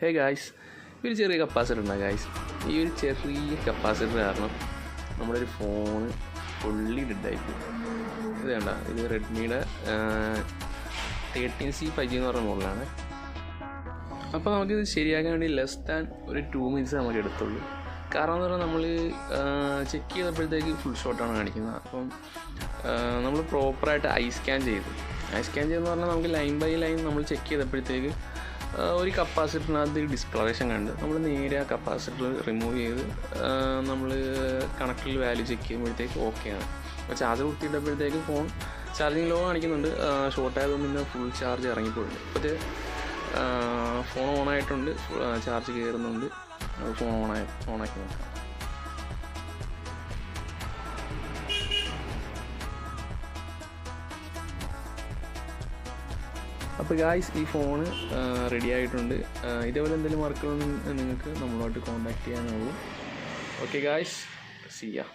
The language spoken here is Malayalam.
ഹേ ഗായ്സ്, ഒരു ചെറിയ കപ്പാസിറ്റർ ഉണ്ടാകും ഗായ്സ്. ഈ ഒരു ചെറിയ കപ്പാസിറ്റർ കാരണം നമ്മുടെ ഒരു ഫോണ് ഫുള്ളി ഡെഡായിപ്പോയി. ഇത് വേണ്ട, ഇത് റെഡ്മിയുടെ 13C 5G എന്ന് പറഞ്ഞ മോഡലാണ്. അപ്പോൾ നമുക്കിത് ശരിയാക്കാൻ വേണ്ടി ലെസ് ദാൻ ഒരു 2 minutes നമുക്ക് എടുത്തുള്ളൂ. കാരണം എന്ന് പറഞ്ഞാൽ നമ്മൾ ചെക്ക് ചെയ്തപ്പോഴത്തേക്ക് ഫുൾ ഷോട്ടാണ് കാണിക്കുന്നത്. അപ്പം നമ്മൾ പ്രോപ്പറായിട്ട് ഐ സ്കാൻ ചെയ്തെന്ന് പറഞ്ഞാൽ നമുക്ക് ലൈൻ ബൈ ലൈൻ നമ്മൾ ചെക്ക് ചെയ്തപ്പോഴത്തേക്ക് ഒരു കപ്പാസിറ്ററിനകത്ത് ഡിസ്കളറേഷൻ കണ്ട് നമ്മൾ നേരെ ആ കപ്പാസിറ്റർ റിമൂവ് ചെയ്ത് നമ്മൾ കണക്റ്റിൽ വാല്യൂ ചെക്ക് ചെയ്യുമ്പോഴത്തേക്ക് ഓക്കെയാണ്. അപ്പോൾ ചാർജർ കുത്തിയിട്ടപ്പോഴത്തേക്ക് ഫോൺ ചാർജിങ് ലോ കാണിക്കുന്നുണ്ട്. ഷോർട്ട് ആയതുകൊണ്ട് പിന്നെ ഫുൾ ചാർജ് ഇറങ്ങിപ്പോയിട്ടുണ്ട്. അപ്പോൾ ഫോൺ ഓണായിട്ടുണ്ട്, ചാർജ് കയറുന്നുണ്ട്. ഫോൺ ഓണാക്കി നോക്കാം. അപ്പോൾ ഗായ്സ്, ഈ ഫോണ് റെഡി ആയിട്ടുണ്ട്. ഇതേപോലെ എന്തെങ്കിലും വർക്കുകൾ നിങ്ങൾക്ക് നമ്മളുമായിട്ട് കോൺടാക്ട് ചെയ്യാനാവും. ഓക്കെ ഗായ്സ്, സീ യാ.